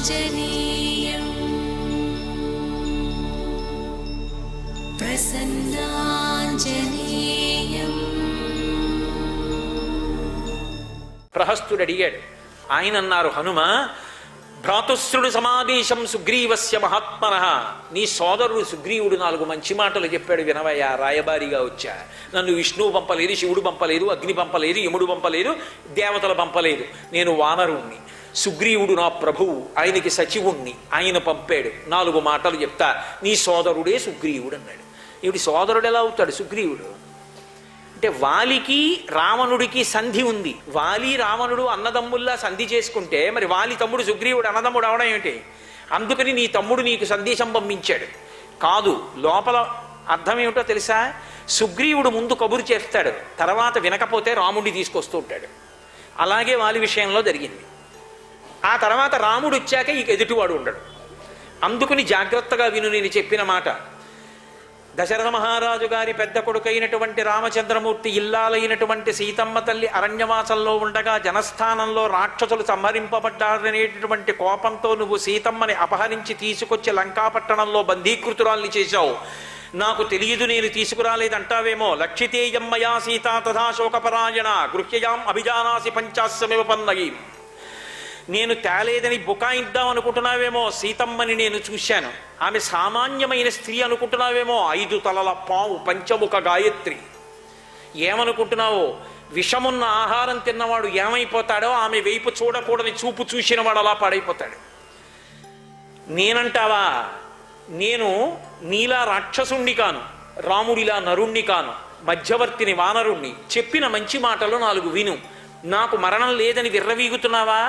ప్రహస్తుడు అడిగాడు. ఆయన అన్నారు, హనుమ, భ్రాతుశ్రుడు సమాదేశం సుగ్రీవస్య మహాత్మనః. నీ సోదరుడు సుగ్రీవుడు 4 మంచి మాటలు చెప్పాడు, వినవయ్యా. రాయబారిగా వచ్చా. నన్ను విష్ణువు పంపలేదు, శివుడు పంపలేదు, అగ్ని పంపలేదు, యముడు పంపలేదు, దేవతలు పంపలేదు. నేను వానరుణ్ణి. సుగ్రీవుడు నా ప్రభువు, ఆయనకి సచివుణ్ణి, ఆయన పంపాడు. 4 మాటలు చెప్తా. నీ సోదరుడే సుగ్రీవుడు అన్నాడు. ఈవిడి సోదరుడు ఎలా అవుతాడు సుగ్రీవుడు? అంటే వాలికి రావణుడికి సంధి ఉంది. వాలి రావణుడు అన్నదమ్ముల్లా సంధి చేసుకుంటే మరి వాలి తమ్ముడు సుగ్రీవుడు అన్నదమ్ముడు అవడం ఏమిటి? అందుకని నీ తమ్ముడు నీకు సందేశం పంపించాడు కాదు. లోపల అర్థం ఏమిటో తెలుసా? సుగ్రీవుడు ముందు కబురు చేస్తాడు, తర్వాత వినకపోతే రాముడిని తీసుకొస్తూ ఉంటాడు. అలాగే వాలి విషయంలో జరిగింది. ఆ తర్వాత రాముడు వచ్చాక ఇక ఎదుటివాడు ఉండడు. అందుకుని జాగ్రత్తగా విను నేను చెప్పిన మాట. దశరథ మహారాజు గారి పెద్ద కొడుకైనటువంటి రామచంద్రమూర్తి ఇల్లాలైనటువంటి సీతమ్మ తల్లి అరణ్యవాసంలో ఉండగా జనస్థానంలో రాక్షసులు సంహరింపబడ్డారనేటటువంటి కోపంతో నువ్వు సీతమ్మని అపహరించి తీసుకొచ్చి లంకాపట్టణంలో బంధీకృతురాల్ని చేశావు. నాకు తెలియదు, నేను తీసుకురాలేదంటావేమో. లక్షితేయమ్మయా సీతా తథా శోకపరాయణ గృహ్యయాం అభిజానాసి పంచాస్యమివ పన్నయీ. నేను తేలేదని బుకాయిద్దాం అనుకుంటున్నావేమో. సీతమ్మని నేను చూశాను, ఆమె సామాన్యమైన స్త్రీ అనుకుంటున్నావేమో. 5 తలల పావు, పంచముఖ గాయత్రి. ఏమనుకుంటున్నావో? విషమున్న ఆహారం తిన్నవాడు ఏమైపోతాడో ఆమె వైపు చూడకూడని చూపు చూసిన వాడు అలా పాడైపోతాడు. నేనంటావా? నేను నీలా రాక్షసుణ్ణి కాను, రాముడిలా నరుణ్ణి కాను, మధ్యవర్తిని, వానరుణ్ణి. చెప్పిన మంచి మాటలు 4 విను. నాకు మరణం లేదని విర్రవీగుతున్నావా?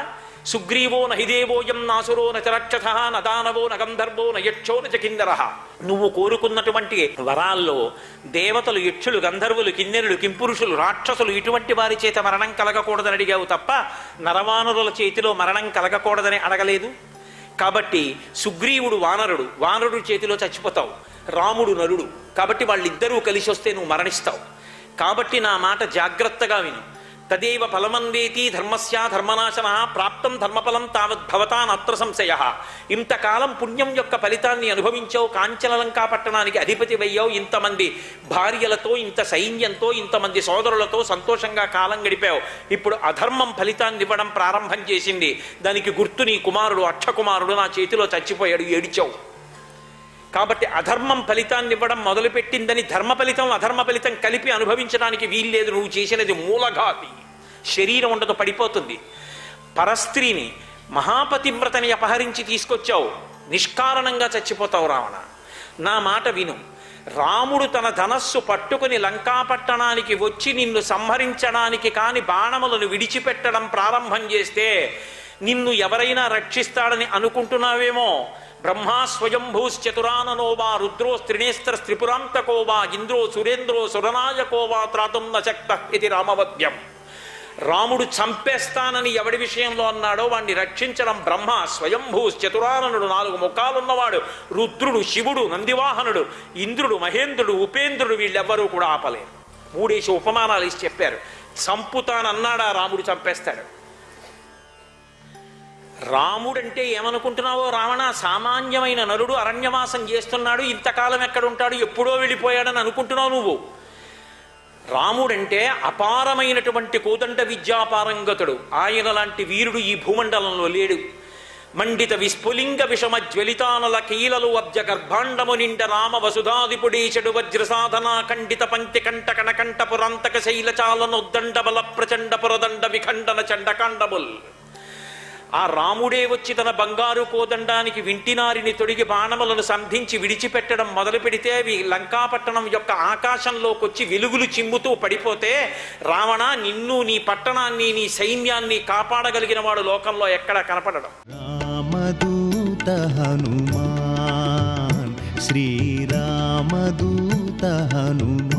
సుగ్రీవో నహిదేవోయం నాసురో నచరక్షస నదానవో నగంధర్వో నయక్షో నచకిందరః. నువ్వు కోరుకున్నటువంటి వరాల్లో దేవతలు, యక్షులు, గంధర్వులు, కిన్నెరులు, కింపురుషులు, రాక్షసులు ఇటువంటి వారి చేత మరణం కలగకూడదని అడిగావు తప్ప నరవానరుల చేతిలో మరణం కలగకూడదని అడగలేదు. కాబట్టి సుగ్రీవుడు వానరుడు, వానరుడు చేతిలో చచ్చిపోతావు. రాముడు నరుడు, కాబట్టి వాళ్ళిద్దరూ కలిసి వస్తే నువ్వు మరణిస్తావు. కాబట్టి నా మాట జాగ్రత్తగా విను. తదేవ ఫలమన్వేతి ధర్మస్య ధర్మనాశన ప్రాప్తం ధర్మఫలం తావద్భవతానత్ర సంశయ. ఇంతకాలం పుణ్యం యొక్క ఫలితాన్ని అనుభవించావు, కాంచనలంకా పట్టణానికి అధిపతి వయ్యావు, ఇంతమంది భార్యలతో, ఇంత సైన్యంతో, ఇంతమంది సోదరులతో సంతోషంగా కాలం గడిపావు. ఇప్పుడు అధర్మం ఫలితాన్ని ఇవ్వడం ప్రారంభం చేసింది. దానికి గుర్తు నీ కుమారుడు అక్షకుమారుడు నా చేతిలో చచ్చిపోయాడు, ఏడిచావు. కాబట్టి అధర్మం ఫలితాన్ని ఇవ్వడం మొదలుపెట్టిందని ధర్మ ఫలితం అధర్మ ఫలితం కలిపి అనుభవించడానికి వీల్లేదు. నువ్వు చేసినది మూలఘాతి. శరీరం ఉండదు, పడిపోతుంది. పరస్త్రీని, మహాపతివ్రతని అపహరించి తీసుకొచ్చావు, నిష్కారణంగా చచ్చిపోతావు రావణ. నా మాట విను. రాముడు తన ధనస్సు పట్టుకుని లంకాపట్టణానికి వచ్చి నిన్ను సంహరించడానికి కాని బాణములను విడిచిపెట్టడం ప్రారంభం చేస్తే నిన్ను ఎవరైనా రక్షిస్తాడని అనుకుంటున్నావేమో. బ్రహ్మా స్వయంభూశ్చతురాననో వా రుద్రో స్త్రినేస్త్ర స్త్రిపురాంతకో వా ఇంద్రో సురేంద్రో సురనాయకో వా త్రాతుం నశక్తః ఇది రామవద్యం. రాముడు చంపేస్తానని ఎవడి విషయంలో అన్నాడో వాణ్ణి రక్షించడం బ్రహ్మ. స్వయంభూశ్చతురాననుడు, 4 ముఖాలున్నవాడు, రుద్రుడు, శివుడు, నందివాహనుడు, ఇంద్రుడు, మహేంద్రుడు, ఉపేంద్రుడు, వీళ్ళెవ్వరూ కూడా ఆపలేరు. 3 ఉపమానాలు ఇచ్చి చెప్పారు. చంపుతానన్నాడా రాముడు, చంపేస్తాడు. రాముడంటే ఏమనుకుంటున్నావో? రావణ సామాన్యమైన నరుడు, అరణ్యవాసం చేస్తున్నాడు, ఇంతకాలం ఎక్కడుంటాడు, ఎప్పుడో వెళ్ళిపోయాడని అనుకుంటున్నావు నువ్వు. రాముడంటే అపారమైనటువంటి కోదండ విద్యాపారంగతుడు. ఆయన లాంటి వీరుడు ఈ భూమండలంలో లేడు. మండిత విస్ఫులింగ విషమ జ్వలితానల కీలలు అబ్జ గర్భాండము నిండ రామ వసుధాదిపుడేశడు వజ్రసాధనా ఖండిత పంక్తి కంట కణకంఠ పురాంతక శైలచాలనొద్దండ బల ప్రచండ పురదండ విఖండన చండకాండముల్. ఆ రాముడే వచ్చి తన బంగారు కోదండానికి వింటినారిని తొడిగి బాణములను సంధించి విడిచిపెట్టడం మొదలు పెడితే అవి లంకాపట్టణం యొక్క ఆకాశంలోకొచ్చి వెలుగులు చిమ్ముతూ పడిపోతే, రావణ, నిన్ను, నీ పట్టణాన్ని, నీ సైన్యాన్ని కాపాడగలిగిన వాడు లోకంలో ఎక్కడ కనపడడం. రామదూత హనుమాన్, శ్రీరామదూత హనుమాన్.